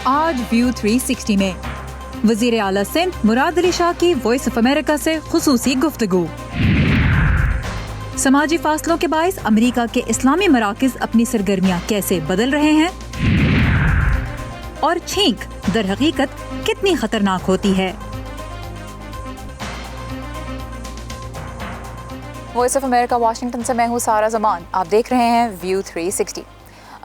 آج ویو 360 میں وزیر اعلیٰ سندھ مراد علی شاہ کی وائس آف امریکہ سے خصوصی گفتگو۔ سماجی فاصلوں کے باعث امریکہ کے اسلامی مراکز اپنی سرگرمیاں کیسے بدل رہے ہیں، اور چھینک در حقیقت کتنی خطرناک ہوتی ہے۔ وائس آف امریکہ واشنگٹن سے میں ہوں سارا زمان، آپ دیکھ رہے ہیں ویو 360۔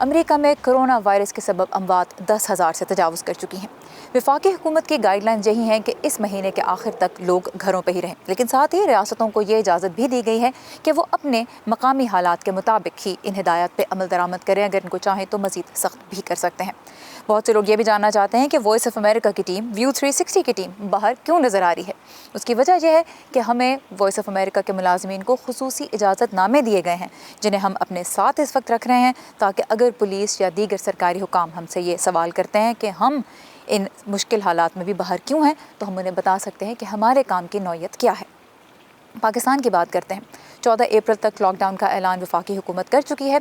امریکہ میں کرونا وائرس کے سبب اموات 10,000 سے تجاوز کر چکی ہیں۔ وفاقی حکومت کی گائیڈ لائن یہی ہیں کہ اس مہینے کے آخر تک لوگ گھروں پہ ہی رہیں، لیکن ساتھ ہی ریاستوں کو یہ اجازت بھی دی گئی ہے کہ وہ اپنے مقامی حالات کے مطابق ہی ان ہدایات پہ عمل درآمد کریں، اگر ان کو چاہیں تو مزید سخت بھی کر سکتے ہیں۔ بہت سے لوگ یہ بھی جاننا چاہتے ہیں کہ وائس آف امریکہ کی ٹیم، ویو 360 کی ٹیم باہر کیوں نظر آ رہی ہے۔ اس کی وجہ یہ ہے کہ ہمیں وائس آف امریکہ کے ملازمین کو خصوصی اجازت نامے دیے گئے ہیں، جنہیں ہم اپنے ساتھ اس وقت رکھ رہے ہیں، تاکہ اگر پولیس یا دیگر سرکاری حکام ہم سے یہ سوال کرتے ہیں کہ ہم ان مشکل حالات میں بھی باہر کیوں ہیں، تو ہم انہیں بتا سکتے ہیں کہ ہمارے کام کی نوعیت کیا ہے۔ پاکستان کی بات کرتے ہیں۔ 14 اپریل تک لاک ڈاؤن کا اعلان وفاقی حکومت کر چکی ہے۔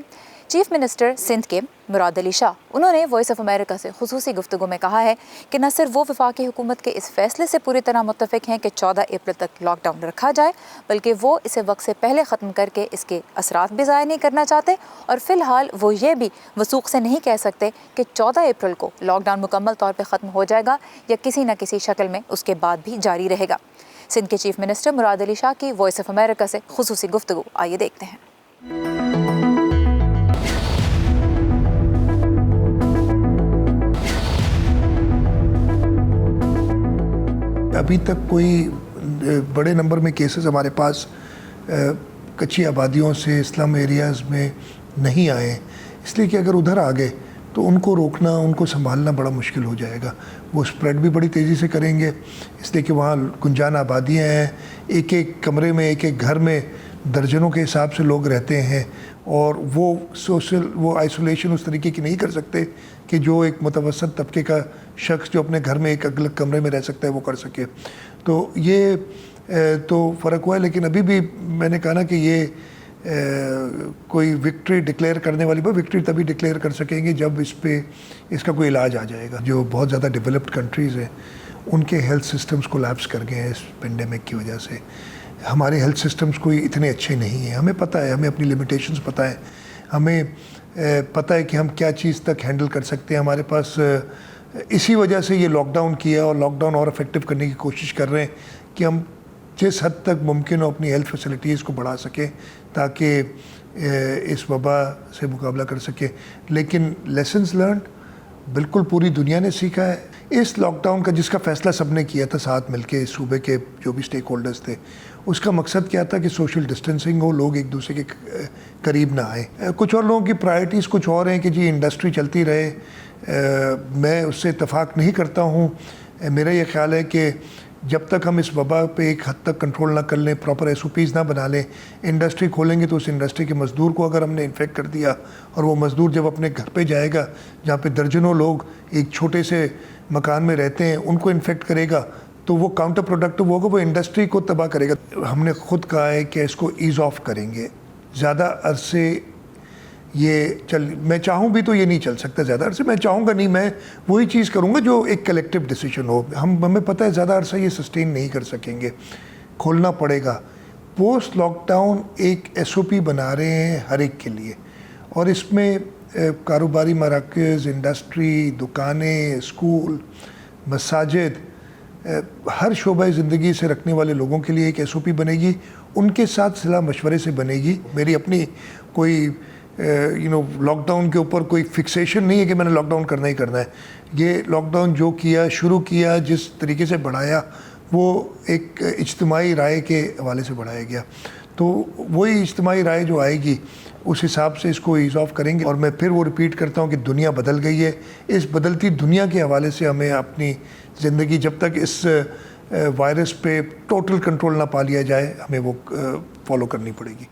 چیف منسٹر سندھ کے مراد علی شاہ، انہوں نے وائس آف امریکہ سے خصوصی گفتگو میں کہا ہے کہ نہ صرف وہ وفاقی حکومت کے اس فیصلے سے پوری طرح متفق ہیں کہ 14 اپریل تک لاک ڈاؤن رکھا جائے، بلکہ وہ اسے وقت سے پہلے ختم کر کے اس کے اثرات بھی ضائع نہیں کرنا چاہتے، اور فی الحال وہ یہ بھی وثوق سے نہیں کہہ سکتے کہ 14 اپریل کو لاک ڈاؤن مکمل طور پہ ختم ہو جائے گا یا کسی نہ کسی شکل میں اس کے بعد بھی جاری رہے گا۔ سندھ کے چیف منسٹر مراد علی شاہ کی وائس آف امریکہ سے خصوصی گفتگو، آئیے دیکھتے ہیں۔ ابھی تک کوئی بڑے نمبر میں کیسز ہمارے پاس کچی آبادیوں سے اسلم ایریاز میں نہیں آئے، اس لیے کہ اگر ادھر آ گئے تو ان کو روکنا، ان کو سنبھالنا بڑا مشکل ہو جائے گا۔ وہ سپریڈ بھی بڑی تیزی سے کریں گے، اس لیے کہ وہاں گنجان آبادیاں ہیں، ایک ایک کمرے میں، ایک ایک گھر میں درجنوں کے حساب سے لوگ رہتے ہیں، اور وہ آئسولیشن اس طریقے کی نہیں کر سکتے کہ جو ایک متوسط طبقے کا شخص جو اپنے گھر میں ایک الگ کمرے میں رہ سکتا ہے وہ کر سکے۔ تو یہ تو فرق ہوا ہے، لیکن ابھی بھی میں نے کہا نا کہ یہ کوئی وکٹری ڈکلیئر کرنے والی وکٹری تبھی ڈکلیئر کر سکیں گے جب اس کا کوئی علاج آ جائے گا۔ جو بہت زیادہ ڈیولپڈ کنٹریز ہیں ان کے ہیلتھ سسٹمز کولیپس کر گئے ہیں اس پینڈیمک کی وجہ سے۔ ہمارے ہیلتھ سسٹمز کوئی اتنے اچھے نہیں ہیں، ہمیں پتہ ہے، ہمیں اپنی لمیٹیشنز پتہ ہے، ہمیں پتہ ہے کہ ہم کیا چیز تک ہینڈل کر سکتے ہیں۔ ہمارے پاس اسی وجہ سے یہ لاک ڈاؤن کیا اور لاک ڈاؤن اور افیکٹو کرنے کی کوشش کر رہے ہیں کہ ہم جس حد تک ممکن ہو اپنی ہیلتھ فیسلٹیز کو بڑھا سکیں تاکہ اس وبا سے مقابلہ کر سکیں۔ لیکن لیسنز لرنڈ بالکل پوری دنیا نے سیکھا ہے۔ اس لاک ڈاؤن کا جس کا فیصلہ سب نے کیا تھا ساتھ مل کے، صوبے کے جو بھی اسٹیک ہولڈرز تھے، اس کا مقصد کیا تھا کہ سوشل ڈسٹینسنگ ہو، لوگ ایک دوسرے کے قریب نہ آئیں۔ کچھ اور لوگوں کی پرائرٹیز کچھ اور ہیں کہ جی انڈسٹری چلتی رہے، میں اس سے اتفاق نہیں کرتا ہوں۔ میرا یہ خیال ہے کہ جب تک ہم اس وبا پہ ایک حد تک کنٹرول نہ کر لیں، پراپر SOPs نہ بنا لیں، انڈسٹری کھولیں گے تو اس انڈسٹری کے مزدور کو اگر ہم نے انفیکٹ کر دیا، اور وہ مزدور جب اپنے گھر پہ جائے گا جہاں پہ درجنوں لوگ ایک چھوٹے سے مکان میں رہتے ہیں، ان کو انفیکٹ کرے گا تو وہ کاؤنٹر پروڈکٹیو ہوگا، وہ انڈسٹری کو تباہ کرے گا۔ ہم نے خود کہا ہے کہ اس کو ایز آف کریں گے۔ زیادہ عرصے میں چاہوں بھی تو یہ نہیں چل سکتا زیادہ عرصے، میں چاہوں گا نہیں، میں وہی چیز کروں گا جو ایک کلیکٹیو ڈیسیجن ہو۔ ہمیں پتہ ہے زیادہ عرصہ یہ سسٹین نہیں کر سکیں گے، کھولنا پڑے گا۔ پوسٹ لاک ڈاؤن ایک SOP بنا رہے ہیں ہر ایک کے لیے، اور اس میں کاروباری مراکز، انڈسٹری، دکانیں، اسکول، مساجد، ہر شعبہ زندگی سے رکھنے والے لوگوں کے لیے ایک SOP بنے گی، ان کے ساتھ صلاح مشورے سے بنے گی۔ میری اپنی کوئی لاک ڈاؤن کے اوپر کوئی فکسیشن نہیں ہے کہ میں نے لاک ڈاؤن کرنا ہی کرنا ہے۔ یہ لاک ڈاؤن جو شروع کیا، جس طریقے سے بڑھایا، وہ ایک اجتماعی رائے کے حوالے سے بڑھایا گیا، تو وہی اجتماعی رائے جو آئے گی اس حساب سے اس کو ایز آف کریں گے۔ اور میں پھر وہ ریپیٹ کرتا ہوں کہ دنیا بدل گئی ہے، اس بدلتی دنیا کے حوالے سے ہمیں اپنی زندگی، جب تک اس وائرس پہ ٹوٹل کنٹرول نہ پا لیا جائے، ہمیں وہ فالو کرنی پڑے گی۔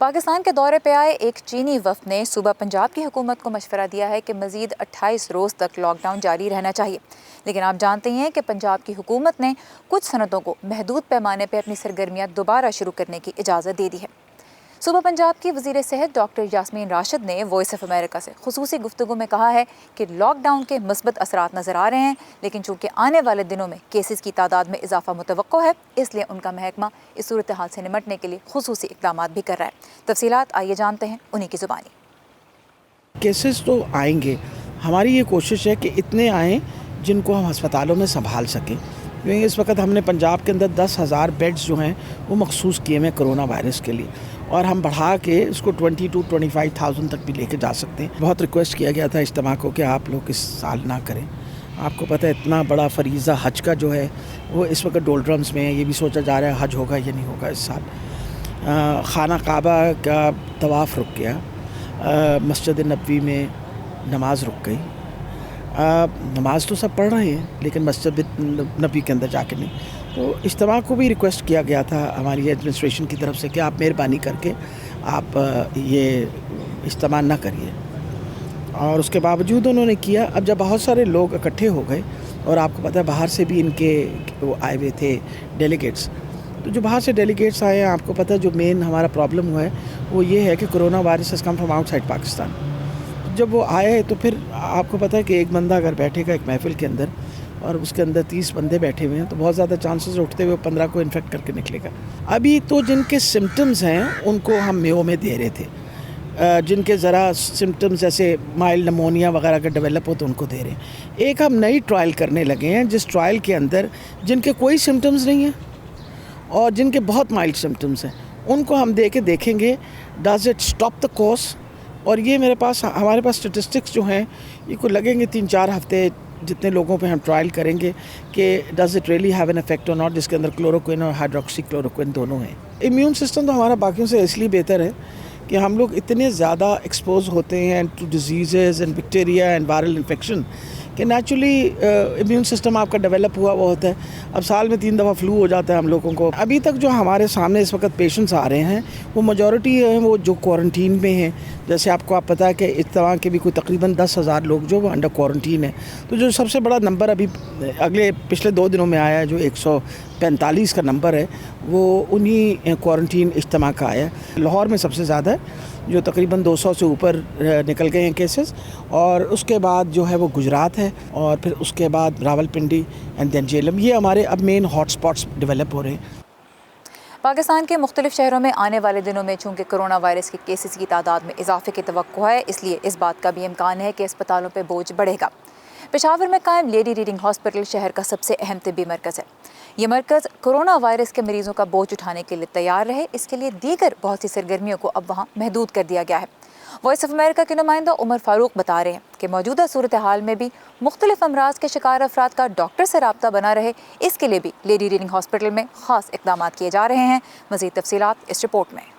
پاکستان کے دورے پہ آئے ایک چینی وفد نے صوبہ پنجاب کی حکومت کو مشورہ دیا ہے کہ مزید 28 روز تک لاک ڈاؤن جاری رہنا چاہیے، لیکن آپ جانتے ہیں کہ پنجاب کی حکومت نے کچھ صنعتوں کو محدود پیمانے پہ اپنی سرگرمیاں دوبارہ شروع کرنے کی اجازت دے دی ہے۔ صوبہ پنجاب کی وزیر صحت ڈاکٹر یاسمین راشد نے وائس آف امریکہ سے خصوصی گفتگو میں کہا ہے کہ لاک ڈاؤن کے مثبت اثرات نظر آ رہے ہیں، لیکن چونکہ آنے والے دنوں میں کیسز کی تعداد میں اضافہ متوقع ہے، اس لیے ان کا محکمہ اس صورتحال سے نمٹنے کے لیے خصوصی اقدامات بھی کر رہا ہے۔ تفصیلات آئیے جانتے ہیں انہی کی زبانی۔ کیسز تو آئیں گے، ہماری یہ کوشش ہے کہ اتنے آئیں جن کو ہم ہسپتالوں میں سنبھال سکیں، کیونکہ اس وقت ہم نے پنجاب کے اندر 10,000 بیڈز جو ہیں وہ مخصوص کیے ہیں کرونا وائرس کے لیے، اور ہم بڑھا کے اس کو 20 to 25,000 تک بھی لے کے جا سکتے ہیں۔ بہت ریکویسٹ کیا گیا تھا اجتماع کو کہ آپ لوگ اس سال نہ کریں، آپ کو پتہ ہے اتنا بڑا فریضہ حج کا جو ہے وہ اس وقت ڈولڈرمز میں ہے، یہ بھی سوچا جا رہا ہے حج ہوگا یا نہیں ہوگا اس سال۔ خانہ کعبہ کا طواف رک گیا، مسجد نبوی میں نماز رک گئی، نماز تو سب پڑھ رہے ہیں لیکن مسجد نبوی کے اندر جا کے نہیں۔ تو اجتماع کو بھی ریکویسٹ کیا گیا تھا ہماری ایڈمنسٹریشن کی طرف سے کہ آپ مہربانی کر کے آپ یہ اجتماع نہ کریے، اور اس کے باوجود انہوں نے کیا۔ اب جب بہت سارے لوگ اکٹھے ہو گئے اور آپ کو پتہ ہے باہر سے بھی ان کے وہ آئے ہوئے تھے ڈیلیگیٹس، تو جو باہر سے ڈیلیگیٹس آئے ہیں آپ کو پتہ ہے جو مین ہمارا پرابلم ہوا ہے وہ یہ ہے کہ corona virus has come from out side Pakistan. جب وہ آئے تو پھر آپ کو پتہ ہے کہ ایک بندہ اگر بیٹھے گا ایک محفل کے اندر اور اس کے اندر 30 بندے بیٹھے ہوئے ہیں تو بہت زیادہ چانسز اٹھتے ہوئے 15 کو انفیکٹ کر کے نکلے گا۔ ابھی تو جن کے سمٹمز ہیں ان کو ہم میو میں دے رہے تھے، جن کے ذرا سمٹمز جیسے مائلڈ نمونیا وغیرہ کا ڈیولپ ہو تو ان کو دے رہے ہیں۔ ایک ہم نئی ٹرائل کرنے لگے ہیں جس ٹرائل کے اندر جن کے کوئی سمٹمز نہیں ہیں اور جن کے بہت مائلڈ سمٹمز ہیں ان کو ہم دے کے دیکھیں گے does it stop the course. اور یہ ہمارے پاس اسٹیٹسٹکس جو ہیں یہ کو لگیں گے 3-4 ہفتے جتنے لوگوں پہ ہم ٹرائل کریں گے کہ does it really have an effect اور ناٹ، جس کے اندر کلوروکوئن اور ہائیڈروکسی کلوروکوئن دونوں ہیں۔ امیون سسٹم تو ہمارا باقیوں سے اس لیے بہتر ہے کہ ہم لوگ اتنے زیادہ ایکسپوز ہوتے ہیں to diseases and bacteria and viral infection کہ نیچرلی امیون سسٹم آپ کا ڈیولپ ہوا ہوا ہوتا ہے۔ اب سال میں 3 دفعہ فلو ہو جاتا ہے ہم لوگوں کو۔ ابھی تک جو ہمارے سامنے اس وقت پیشنٹس آ رہے ہیں وہ میجورٹی ہیں وہ جو کوارنٹین میں ہیں، جیسے آپ کو پتہ ہے کہ اجتماع کے بھی کوئی تقریباً 10,000 لوگ جو وہ انڈر کوارنٹین ہیں۔ تو جو سب سے بڑا نمبر ابھی پچھلے 2 دنوں میں آیا ہے جو 145 کا نمبر ہے وہ انہی کوارنٹین اجتماع کا آیا ہے۔ لاہور میں سب سے زیادہ ہے جو تقریباً 200 سے اوپر نکل گئے ہیں کیسز، اور اس کے بعد جو ہے وہ گجرات ہے، اور پھر اس کے بعد راول پنڈی اینڈ دین جیلم۔ یہ ہمارے اب مین ہاٹ اسپاٹس ڈیولپ ہو رہے ہیں۔ پاکستان کے مختلف شہروں میں آنے والے دنوں میں چونکہ کرونا وائرس کے کیسز کی تعداد میں اضافے کی توقع ہے، اس لیے اس بات کا بھی امکان ہے کہ اسپتالوں پہ بوجھ بڑھے گا۔ پشاور میں قائم لیڈی ریڈنگ ہاسپٹل شہر کا سب سے اہم طبی مرکز ہے۔ یہ مرکز کرونا وائرس کے مریضوں کا بوجھ اٹھانے کے لیے تیار رہے، اس کے لیے دیگر بہت سی سرگرمیوں کو اب وہاں محدود کر دیا گیا ہے۔ وائس آف امریکہ کے نمائندہ عمر فاروق بتا رہے ہیں کہ موجودہ صورتحال میں بھی مختلف امراض کے شکار افراد کا ڈاکٹر سے رابطہ بنا رہے، اس کے لیے بھی لیڈی ریڈنگ ہاسپٹل میں خاص اقدامات کیے جا رہے ہیں۔ مزید تفصیلات اس رپورٹ میں۔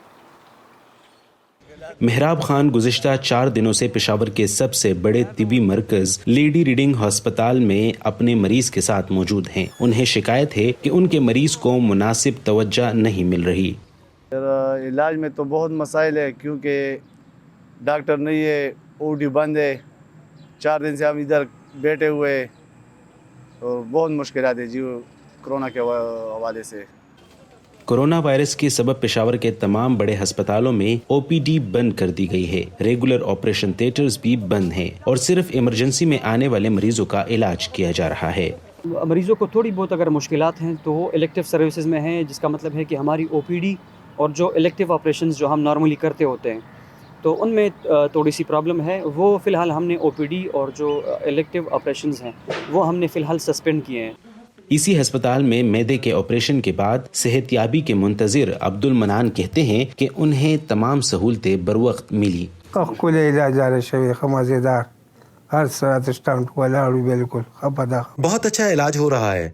محراب خان گزشتہ 4 دنوں سے پشاور کے سب سے بڑے طبی مرکز لیڈی ریڈنگ ہسپتال میں اپنے مریض کے ساتھ موجود ہیں۔ انہیں شکایت ہے کہ ان کے مریض کو مناسب توجہ نہیں مل رہی۔ علاج میں تو بہت مسائل ہے کیونکہ ڈاکٹر نہیں ہے، او ڈی بند ہے، 4 دن سے ہم ادھر بیٹھے ہوئے اور بہت مشکلات ہے جی کرونا کے حوالے سے۔ کورونا وائرس کے سبب پشاور کے تمام بڑے ہسپتالوں میں او پی ڈی بند کر دی گئی ہے، ریگولر آپریشن تھیٹرز بھی بند ہیں اور صرف ایمرجنسی میں آنے والے مریضوں کا علاج کیا جا رہا ہے۔ مریضوں کو تھوڑی بہت اگر مشکلات ہیں تو وہ الیکٹیو سروسز میں ہیں، جس کا مطلب ہے کہ ہماری او پی ڈی اور جو الیکٹیو آپریشنز جو ہم نارملی کرتے ہوتے ہیں تو ان میں تھوڑی سی پرابلم ہے۔ وہ فی الحال ہم نے او پی ڈی اور جو الیکٹیو آپریشنز ہیں وہ ہم نے فی الحال سسپینڈ کیے ہیں۔ اسی ہسپتال میں معدے کے آپریشن کے بعد صحت یابی کے منتظر عبد المنان کہتے ہیں کہ انہیں تمام سہولتیں بروقت ملی۔ بہت اچھا علاج ہو رہا ہے،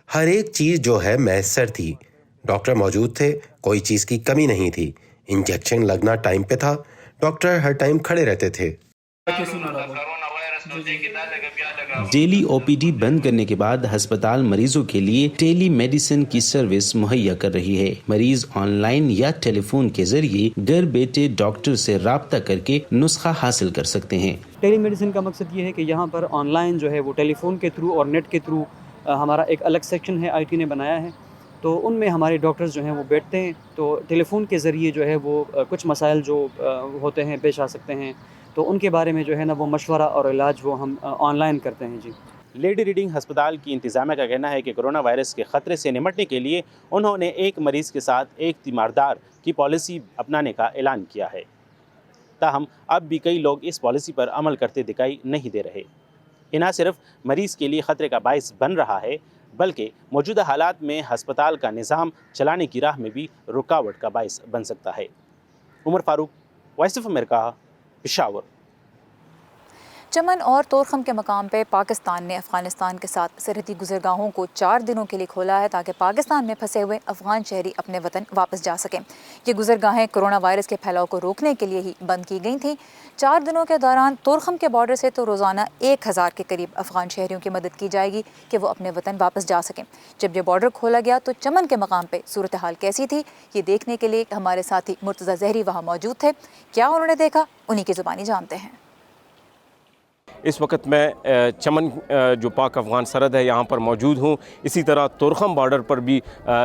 ہر ایک چیز جو ہے میسر تھی، ڈاکٹر موجود تھے، کوئی چیز کی کمی نہیں تھی، انجیکشن لگنا ٹائم پہ تھا، ڈاکٹر ہر ٹائم کھڑے رہتے تھے۔ ڈیلی او پی ڈی بند کرنے کے بعد ہسپتال مریضوں کے لیے ٹیلی میڈیسن کی سروس مہیا کر رہی ہے۔ مریض آن لائن یا ٹیلی فون کے ذریعے گھر بیٹھے ڈاکٹر سے رابطہ کر کے نسخہ حاصل کر سکتے ہیں۔ ٹیلی میڈیسن کا مقصد یہ ہے کہ یہاں پر آن لائن جو ہے وہ ٹیلی فون کے تھرو اور نیٹ کے تھرو ہمارا ایک الگ سیکشن ہے آئی ٹی نے بنایا ہے، تو ان میں ہمارے ڈاکٹرز جو ہیں وہ بیٹھتے ہیں، تو ٹیلی فون کے ذریعے جو ہے وہ کچھ مسائل جو ہوتے ہیں پیش آ سکتے ہیں، تو ان کے بارے میں جو ہے نا وہ مشورہ اور علاج وہ ہم آن لائن کرتے ہیں جی۔ لیڈی ریڈنگ ہسپتال کی انتظامیہ کا کہنا ہے کہ کرونا وائرس کے خطرے سے نمٹنے کے لیے انہوں نے ایک مریض کے ساتھ ایک تیماردار کی پالیسی اپنانے کا اعلان کیا ہے، تاہم اب بھی کئی لوگ اس پالیسی پر عمل کرتے دکھائی نہیں دے رہے۔ یہ نہ صرف مریض کے لیے خطرے کا باعث بن رہا ہے بلکہ موجودہ حالات میں ہسپتال کا نظام چلانے کی راہ میں بھی رکاوٹ کا باعث بن سکتا ہے۔ عمر فاروق، وائس آف امریکہ، پشاور۔ چمن اور طورخم کے مقام پہ پاکستان نے افغانستان کے ساتھ سرحدی گزرگاہوں کو 4 دنوں کے لیے کھولا ہے تاکہ پاکستان میں پھنسے ہوئے افغان شہری اپنے وطن واپس جا سکیں۔ یہ گزرگاہیں کرونا وائرس کے پھیلاؤ کو روکنے کے لیے ہی بند کی گئی تھیں۔ 4 دنوں کے دوران طورخم کے بارڈر سے تو روزانہ 1000 کے قریب افغان شہریوں کی مدد کی جائے گی کہ وہ اپنے وطن واپس جا سکیں۔ جب یہ بارڈر کھولا گیا تو چمن کے مقام پہ صورتحال کیسی تھی، یہ دیکھنے کے لیے ہمارے ساتھی مرتضی زہری وہاں موجود تھے۔ کیا انہوں نے دیکھا، انہی کی زبانی جانتے ہیں۔ اس وقت میں چمن جو پاک افغان سرحد ہے یہاں پر موجود ہوں۔ اسی طرح طورخم بارڈر پر بھی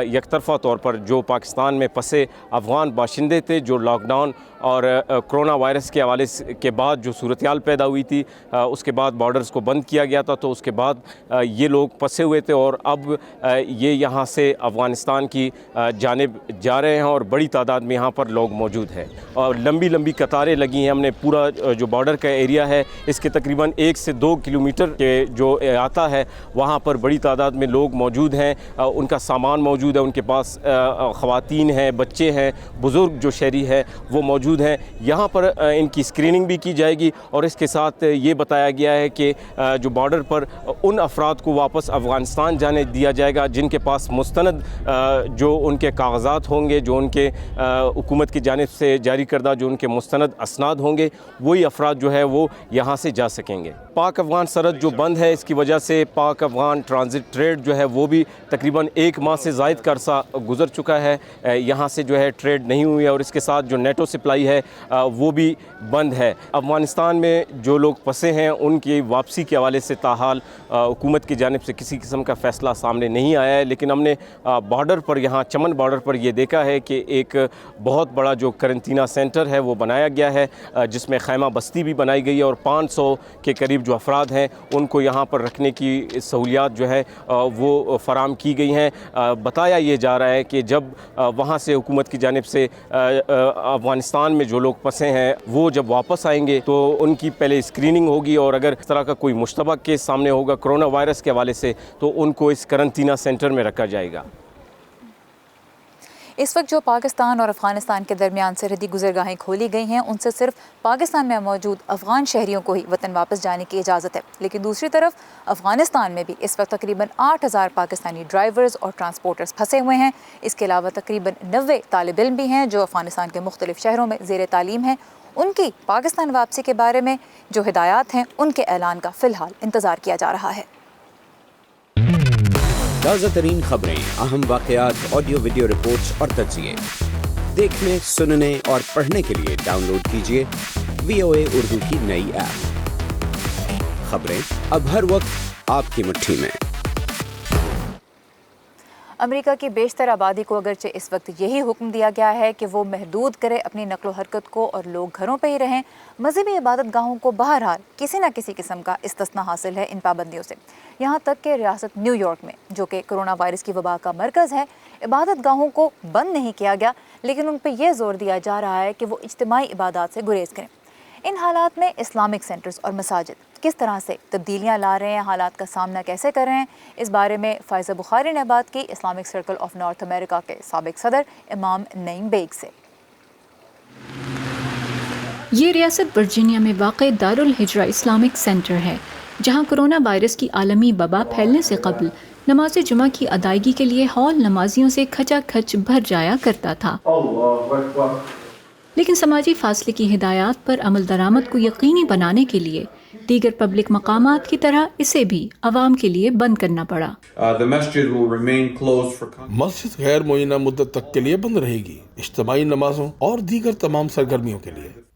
یک طرفہ طور پر جو پاکستان میں پھنسے افغان باشندے تھے، جو لاک ڈاؤن اور کرونا وائرس کے حوالے کے بعد جو صورتحال پیدا ہوئی تھی، اس کے بعد بارڈرز کو بند کیا گیا تھا، تو اس کے بعد یہ لوگ پھنسے ہوئے تھے اور اب یہ یہاں سے افغانستان کی جانب جا رہے ہیں اور بڑی تعداد میں یہاں پر لوگ موجود ہیں اور لمبی لمبی قطاریں لگی ہیں۔ ہم نے پورا جو بارڈر کا ایریا ہے اس کے تقریباً 1 سے 2 کلومیٹر کے جو احاطہ ہے وہاں پر بڑی تعداد میں لوگ موجود ہیں، ان کا سامان موجود ہے، ان کے پاس خواتین ہیں، بچے ہیں، بزرگ جو شہری ہے وہ موجود ہیں۔ یہاں پر ان کی اسکریننگ بھی کی جائے گی اور اس کے ساتھ یہ بتایا گیا ہے کہ جو بارڈر پر ان افراد کو واپس افغانستان جانے دیا جائے گا جن کے پاس مستند جو ان کے کاغذات ہوں گے، جو ان کے حکومت کی جانب سے جاری کردہ جو ان کے مستند اسناد ہوں گے، وہی افراد جو ہے وہ یہاں سے جا سکیں گے۔ پاک افغان سرحد جو بند ہے اس کی وجہ سے پاک افغان ٹرانزٹ ٹریڈ جو ہے وہ بھی تقریباً 1 ماہ سے زائد کا عرصہ گزر چکا ہے، یہاں سے جو ہے ٹریڈ نہیں ہوئی ہے اور اس کے ساتھ جو نیٹو سپلائی ہے وہ بھی بند ہے۔ افغانستان میں جو لوگ پھنسے ہیں ان کی واپسی کے حوالے سے تاحال حکومت کی جانب سے کسی قسم کا فیصلہ سامنے نہیں آیا ہے، لیکن ہم نے بارڈر پر یہاں چمن بارڈر پر یہ دیکھا ہے کہ ایک بہت بڑا جو قرنطینہ سینٹر ہے وہ بنایا گیا ہے، جس میں خیمہ بستی بھی بنائی گئی ہے اور 500 کے قریب جو افراد ہیں ان کو یہاں پر رکھنے کی سہولیات جو ہے وہ فراہم کی گئی ہیں۔ بتایا یہ جا رہا ہے کہ جب وہاں سے حکومت کی جانب سے افغانستان میں جو لوگ پھنسے ہیں وہ جب واپس آئیں گے تو ان کی پہلے اسکریننگ ہوگی اور اگر اس طرح کا کوئی مشتبہ کیس سامنے ہوگا کرونا وائرس کے حوالے سے تو ان کو اس قرنطینہ سینٹر میں رکھا جائے گا۔ اس وقت جو پاکستان اور افغانستان کے درمیان سرحدی گزرگاہیں کھولی گئی ہیں ان سے صرف پاکستان میں موجود افغان شہریوں کو ہی وطن واپس جانے کی اجازت ہے، لیکن دوسری طرف افغانستان میں بھی اس وقت تقریباً 8000 پاکستانی ڈرائیورز اور ٹرانسپورٹرز پھنسے ہوئے ہیں۔ اس کے علاوہ تقریباً 90 طالب علم بھی ہیں جو افغانستان کے مختلف شہروں میں زیر تعلیم ہیں۔ ان کی پاکستان واپسی کے بارے میں جو ہدایات ہیں ان کے اعلان کا فی الحال انتظار کیا جا رہا ہے۔ تازہ ترین خبریں، اہم واقعات، آڈیو ویڈیو رپورٹس اور تجزیے دیکھنے، سننے اور پڑھنے کے لیے ڈاؤن لوڈ کیجیے VOA اردو کی نئی ایپ۔ خبریں اب ہر وقت آپ کی مٹھی میں۔ امریکہ کی بیشتر آبادی کو اگرچہ اس وقت یہی حکم دیا گیا ہے کہ وہ محدود کرے اپنی نقل و حرکت کو اور لوگ گھروں پہ ہی رہیں، مذہبی عبادت گاہوں کو بہرحال کسی نہ کسی قسم کا استثناء حاصل ہے ان پابندیوں سے۔ یہاں تک کہ ریاست نیو یارک میں جو کہ کرونا وائرس کی وبا کا مرکز ہے، عبادت گاہوں کو بند نہیں کیا گیا، لیکن ان پہ یہ زور دیا جا رہا ہے کہ وہ اجتماعی عبادات سے گریز کریں۔ ان حالات میں اسلامک سینٹرز اور مساجد کس طرح سے تبدیلیاں لا رہے ہیں، حالات کا سامنا کیسے کر رہے ہیں، اس بارے میں فائزہ بخاری نے بات کی اسلامک سرکل آف نارتھ امریکہ کے سابق صدر امام نعیم بیگ سے۔ یہ ریاست ورجینیا میں واقع دارالہجرہ اسلامک سینٹر ہے، جہاں کرونا وائرس کی عالمی وبا پھیلنے سے قبل نماز جمعہ کی ادائیگی کے لیے ہال نمازیوں سے کھچا کھچ بھر جایا کرتا تھا، لیکن سماجی فاصلے کی ہدایات پر عمل درآمد کو یقینی بنانے کے لیے دیگر پبلک مقامات کی طرح اسے بھی عوام کے لیے بند کرنا پڑا۔ مسجد غیر معینہ مدت تک کے لیے بند رہے گی، اجتماعی نمازوں اور دیگر تمام سرگرمیوں کے لیے۔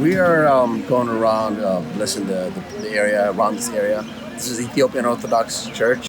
We are going around blessing the area around this area. This is Ethiopian Orthodox Church.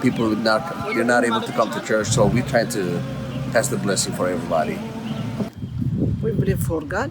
People they're not able to come to church, so we try to pass the blessing for everybody. We believe for God.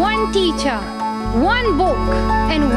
One teacher, one book and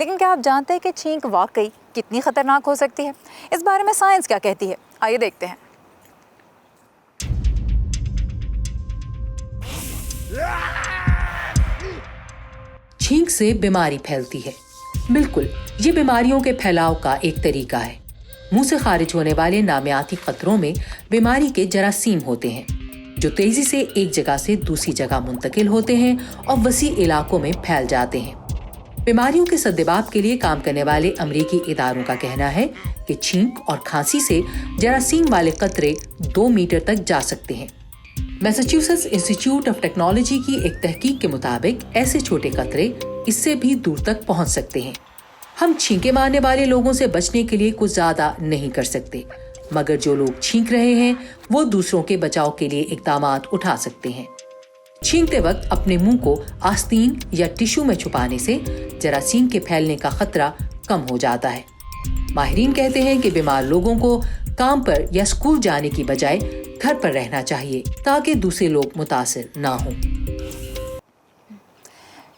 لیکن کیا آپ جانتے ہیں کہ چھینک واقعی کتنی خطرناک ہو سکتی ہے؟ اس بارے میں سائنس کیا کہتی ہے، آئیے دیکھتے ہیں۔ چھینک سے بیماری پھیلتی ہے۔ بالکل، یہ بیماریوں کے پھیلاؤ کا ایک طریقہ ہے۔ منہ سے خارج ہونے والے نامیاتی قطروں میں بیماری کے جراثیم ہوتے ہیں جو تیزی سے ایک جگہ سے دوسری جگہ منتقل ہوتے ہیں اور وسیع علاقوں میں پھیل جاتے ہیں۔ بیماریوں کے سدباب کے لیے کام کرنے والے امریکی اداروں کا کہنا ہے کہ چھینک اور کھانسی سے جراثیم والے قطرے 2 میٹر تک جا سکتے ہیں۔ میساچیوسیٹس انسٹی ٹیوٹ آف ٹیکنالوجی کی ایک تحقیق کے مطابق ایسے چھوٹے قطرے اس سے بھی دور تک پہنچ سکتے ہیں۔ ہم چھینکے مارنے والے لوگوں سے بچنے کے لیے کچھ زیادہ نہیں کر سکتے، مگر جو لوگ چھینک رہے ہیں وہ دوسروں کے بچاؤ کے لیے اقدامات اٹھا سکتے ہیں۔ چھینکتے وقت اپنے منہ کو آستین یا ٹشو میں چھپانے سے جراثیم کے پھیلنے کا خطرہ کم ہو جاتا ہے۔ ماہرین کہتے ہیں کہ بیمار لوگوں کو کام پر یا اسکول جانے کی بجائے گھر پر رہنا چاہیے تاکہ دوسرے لوگ متاثر نہ ہوں۔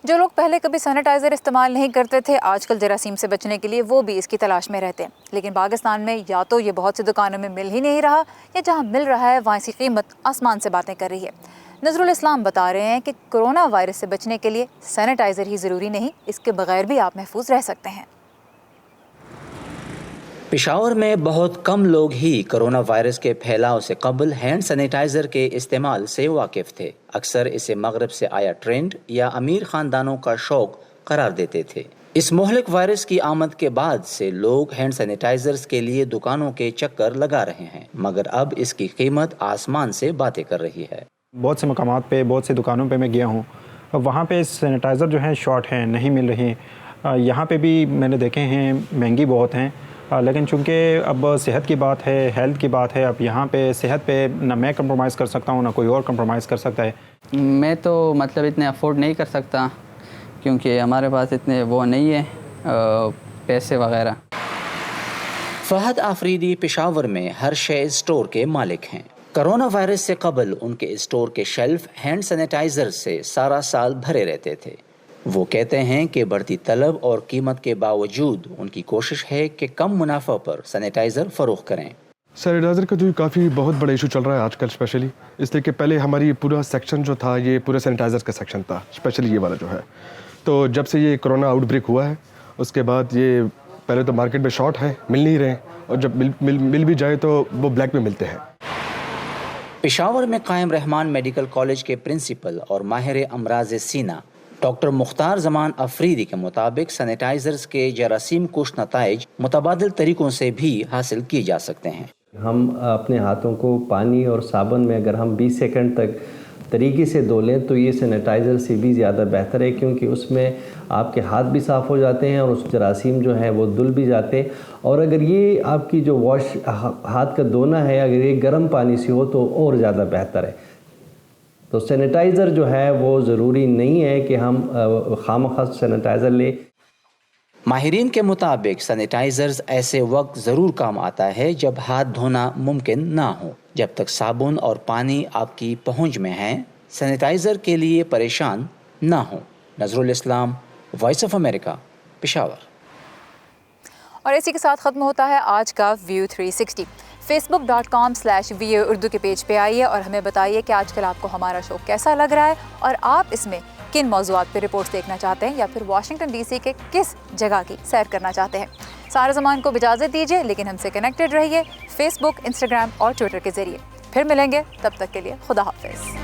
جو لوگ پہلے کبھی سینیٹائزر استعمال نہیں کرتے تھے، آج کل جراثیم سے بچنے کے لیے وہ بھی اس کی تلاش میں رہتے ہیں، لیکن پاکستان میں یا تو یہ بہت سی دکانوں میں مل ہی نہیں رہا، یا جہاں مل رہا ہے وہاں اس کی قیمت آسمان سے باتیں کر رہی ہے۔ نظر الاسلام بتا رہے ہیں کہ کرونا وائرس سے بچنے کے لیے سینیٹائزر ہی ضروری نہیں، اس کے بغیر بھی آپ محفوظ رہ سکتے ہیں۔ پشاور میں بہت کم لوگ ہی کرونا وائرس کے پھیلاؤ سے قبل ہینڈ سینیٹائزر کے استعمال سے واقف تھے۔ اکثر اسے مغرب سے آیا ٹرینڈ یا امیر خاندانوں کا شوق قرار دیتے تھے۔ اس مہلک وائرس کی آمد کے بعد سے لوگ ہینڈ سینیٹائزرز کے لیے دکانوں کے چکر لگا رہے ہیں، مگر اب اس کی قیمت آسمان سے باتیں کر رہی ہے۔ بہت سے مقامات پہ، بہت سے دکانوں پہ میں گیا ہوں، وہاں پہ سینیٹائزر جو ہیں شارٹ ہیں، نہیں مل رہی۔ یہاں پہ بھی میں نے دیکھے ہیں مہنگی بہت ہیں، لیکن چونکہ اب صحت کی بات ہے، ہیلتھ کی بات ہے، اب یہاں پہ صحت پہ نہ میں کمپرومائز کر سکتا ہوں نہ کوئی اور کمپرومائز کر سکتا ہے۔ میں تو اتنے افورڈ نہیں کر سکتا کیونکہ ہمارے پاس اتنے وہ نہیں ہے پیسے وغیرہ۔ فہد آفریدی پشاور میں ہر شے اسٹور کے مالک ہیں۔ کرونا وائرس سے قبل ان کے اسٹور کے شیلف ہینڈ سینیٹائزر سے سارا سال بھرے رہتے تھے۔ وہ کہتے ہیں کہ بڑھتی طلب اور قیمت کے باوجود ان کی کوشش ہے کہ کم منافع پر سینیٹائزر فروخت کریں۔ سینیٹائزر کا جو کافی بہت بڑا ایشو چل رہا ہے آج کل، اسپیشلی اس لیے کہ پہلے ہماری پورا سیکشن جو تھا یہ پورا سینیٹائزر کا سیکشن تھا، اسپیشلی یہ والا جو ہے۔ تو جب سے یہ کرونا آؤٹ بریک ہوا ہے اس کے بعد یہ پہلے تو مارکیٹ میں شارٹ ہے، مل نہیں رہے، اور جب مل بھی جائے تو وہ بلیک میں ملتے ہیں۔ پشاور میں قائم رحمان میڈیکل کالج کے پرنسپل اور ماہر امراض سینہ ڈاکٹر مختار زمان افریدی کے مطابق سینیٹائزرز کے جراثیم کش نتائج متبادل طریقوں سے بھی حاصل کیے جا سکتے ہیں۔ ہم اپنے ہاتھوں کو پانی اور صابن میں اگر ہم 20 سیکنڈ تک طریقے سے دھو لیں تو یہ سینیٹائزر سے بھی زیادہ بہتر ہے، کیونکہ اس میں آپ کے ہاتھ بھی صاف ہو جاتے ہیں اور اس جراثیم جو ہیں وہ دھل بھی جاتے ہیں۔ اور اگر یہ آپ کی جو ہاتھ کا دھونا ہے اگر یہ گرم پانی سے ہو تو اور زیادہ بہتر ہے۔ تو سینیٹائزر جو ہے وہ ضروری نہیں ہے کہ ہم خامخواہ سینیٹائزر لیں۔ ماہرین کے مطابق سینیٹائزرز ایسے وقت ضرور کام آتا ہے جب ہاتھ دھونا ممکن نہ ہو۔ جب تک صابن اور پانی آپ کی پہنچ میں ہیں، سینیٹائزر کے لیے پریشان نہ ہوں۔ نظر الاسلام، وائس آف امریکہ، پشاور۔ اور اسی کے ساتھ ختم ہوتا ہے آج کا ویو 360۔ facebook.com/VO اردو کے پیج پہ آئیے اور ہمیں بتائیے کہ آج کل آپ کو ہمارا شو کیسا لگ رہا ہے اور آپ اس میں کن موضوعات پہ رپورٹس دیکھنا چاہتے ہیں یا پھر واشنگٹن ڈی سی کے کس جگہ کی سیر کرنا چاہتے ہیں۔ سارے زمان کو اجازت دیجیے، لیکن ہم سے کنیکٹڈ رہیے فیس بک، انسٹاگرام اور ٹویٹر کے ذریعے۔ پھر ملیں گے، تب تک کے لیے خدا حافظ۔